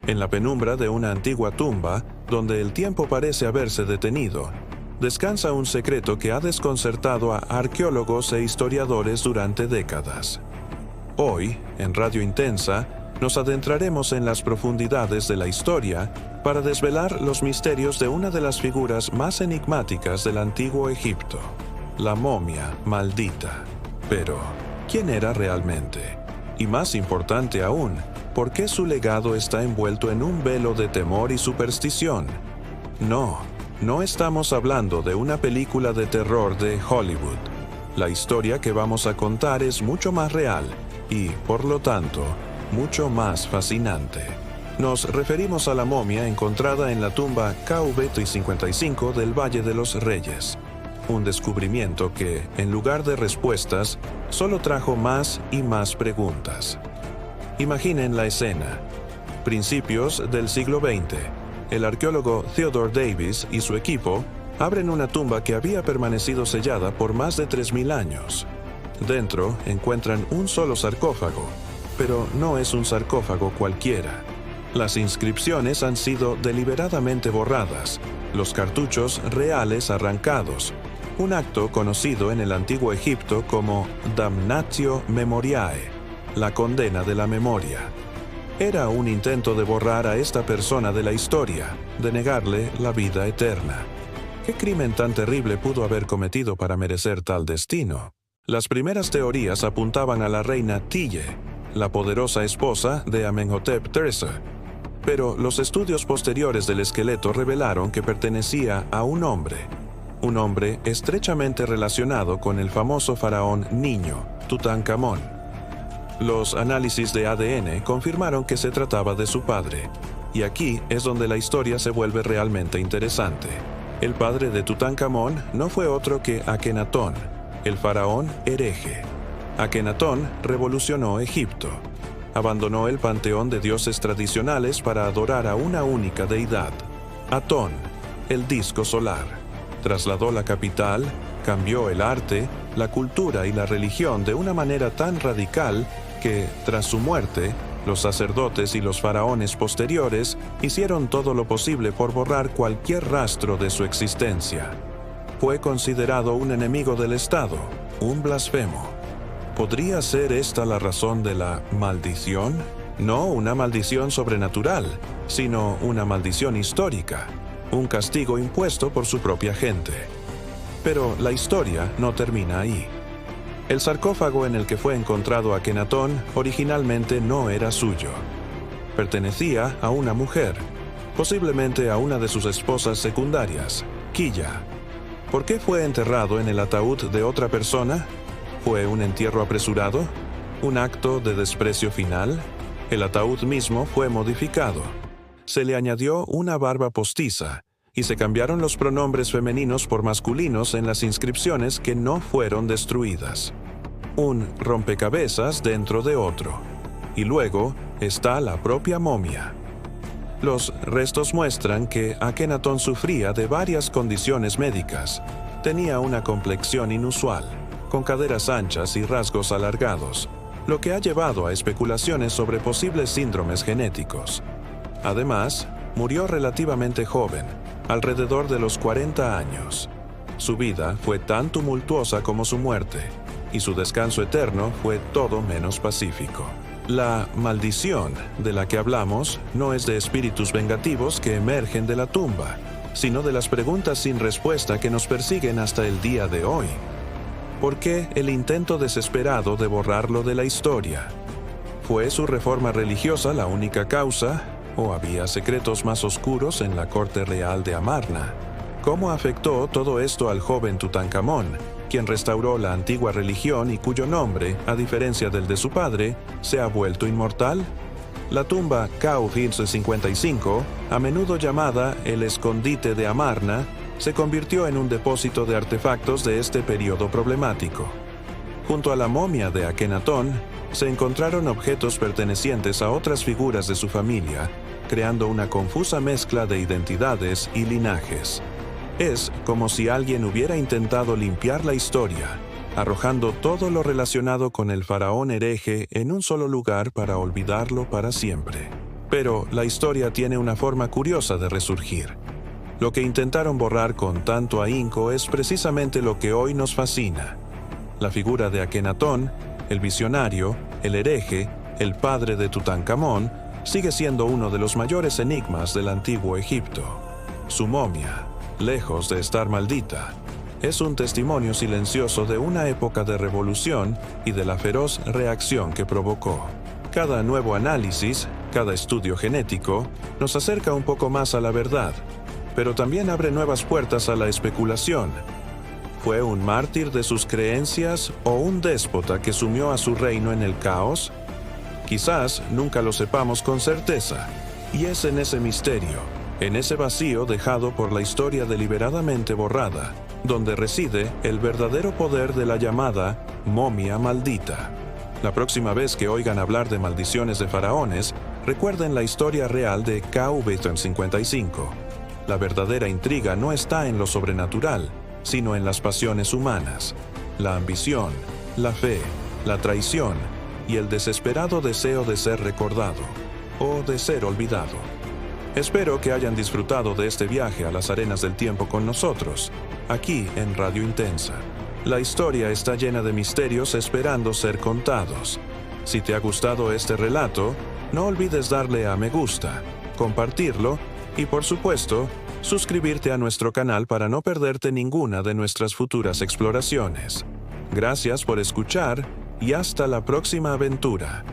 En la penumbra de una antigua tumba, donde el tiempo parece haberse detenido, descansa un secreto que ha desconcertado a arqueólogos e historiadores durante décadas. Hoy, en Radio Intensa, nos adentraremos en las profundidades de la historia para desvelar los misterios de una de las figuras más enigmáticas del antiguo Egipto, la momia maldita. Pero, ¿quién era realmente? Y más importante aún, ¿por qué su legado está envuelto en un velo de temor y superstición? No estamos hablando de una película de terror de Hollywood. La historia que vamos a contar es mucho más real y, por lo tanto, mucho más fascinante. Nos referimos a la momia encontrada en la tumba KV-55 del Valle de los Reyes. Un descubrimiento que, en lugar de respuestas, solo trajo más y más preguntas. Imaginen la escena. Principios del siglo XX. El arqueólogo Theodore Davis y su equipo abren una tumba que había permanecido sellada por más de 3000 años. Dentro encuentran un solo sarcófago, pero no es un sarcófago cualquiera. Las inscripciones han sido deliberadamente borradas, los cartuchos reales arrancados, un acto conocido en el antiguo Egipto como damnatio memoriae, la condena de la memoria. Era un intento de borrar a esta persona de la historia, de negarle la vida eterna. ¿Qué crimen tan terrible pudo haber cometido para merecer tal destino? Las primeras teorías apuntaban a la reina Tille, la poderosa esposa de Amenhotep III. Pero los estudios posteriores del esqueleto revelaron que pertenecía a un hombre estrechamente relacionado con el famoso faraón niño, Tutankamón. Los análisis de ADN confirmaron que se trataba de su padre, y aquí es donde la historia se vuelve realmente interesante. El padre de Tutankamón no fue otro que Akenatón, el faraón hereje. Akenatón revolucionó Egipto. Abandonó el panteón de dioses tradicionales para adorar a una única deidad, Atón, el disco solar. Trasladó la capital, cambió el arte, la cultura y la religión de una manera tan radical que, tras su muerte, los sacerdotes y los faraones posteriores hicieron todo lo posible por borrar cualquier rastro de su existencia. Fue considerado un enemigo del Estado, un blasfemo. ¿Podría ser esta la razón de la maldición? No una maldición sobrenatural, sino una maldición histórica, un castigo impuesto por su propia gente. Pero la historia no termina ahí. El sarcófago en el que fue encontrado Akenatón originalmente no era suyo. Pertenecía a una mujer, posiblemente a una de sus esposas secundarias, Quilla. ¿Por qué fue enterrado en el ataúd de otra persona? ¿Fue un entierro apresurado? ¿Un acto de desprecio final? El ataúd mismo fue modificado. Se le añadió una barba postiza y se cambiaron los pronombres femeninos por masculinos en las inscripciones que no fueron destruidas. Un rompecabezas dentro de otro. Y luego está la propia momia. Los restos muestran que Akenatón sufría de varias condiciones médicas. Tenía una complexión inusual, con caderas anchas y rasgos alargados, lo que ha llevado a especulaciones sobre posibles síndromes genéticos. Además, murió relativamente joven, alrededor de los 40 años. Su vida fue tan tumultuosa como su muerte, y su descanso eterno fue todo menos pacífico. La maldición de la que hablamos no es de espíritus vengativos que emergen de la tumba, sino de las preguntas sin respuesta que nos persiguen hasta el día de hoy. ¿Por qué el intento desesperado de borrarlo de la historia? ¿Fue su reforma religiosa la única causa? ¿O había secretos más oscuros en la corte real de Amarna? ¿Cómo afectó todo esto al joven Tutankamón, quien restauró la antigua religión y cuyo nombre, a diferencia del de su padre, se ha vuelto inmortal? La tumba KV-55, a menudo llamada el escondite de Amarna, se convirtió en un depósito de artefactos de este periodo problemático. Junto a la momia de Akenatón, se encontraron objetos pertenecientes a otras figuras de su familia, creando una confusa mezcla de identidades y linajes. Es como si alguien hubiera intentado limpiar la historia, arrojando todo lo relacionado con el faraón hereje en un solo lugar para olvidarlo para siempre. Pero la historia tiene una forma curiosa de resurgir. Lo que intentaron borrar con tanto ahínco es precisamente lo que hoy nos fascina. La figura de Akenatón, el visionario, el hereje, el padre de Tutankamón, sigue siendo uno de los mayores enigmas del antiguo Egipto. Su momia, lejos de estar maldita, es un testimonio silencioso de una época de revolución y de la feroz reacción que provocó. Cada nuevo análisis, cada estudio genético, nos acerca un poco más a la verdad, pero también abre nuevas puertas a la especulación. ¿Fue un mártir de sus creencias o un déspota que sumió a su reino en el caos? Quizás nunca lo sepamos con certeza, y es en ese misterio, en ese vacío dejado por la historia deliberadamente borrada, donde reside el verdadero poder de la llamada momia maldita. La próxima vez que oigan hablar de maldiciones de faraones, recuerden la historia real de KV-55. La verdadera intriga no está en lo sobrenatural, sino en las pasiones humanas, la ambición, la fe, la traición y el desesperado deseo de ser recordado o de ser olvidado. Espero que hayan disfrutado de este viaje a las arenas del tiempo con nosotros, aquí en Radio Intensa. La historia está llena de misterios esperando ser contados. Si te ha gustado este relato, no olvides darle a me gusta, compartirlo y, por supuesto, suscribirte a nuestro canal para no perderte ninguna de nuestras futuras exploraciones. Gracias por escuchar y hasta la próxima aventura.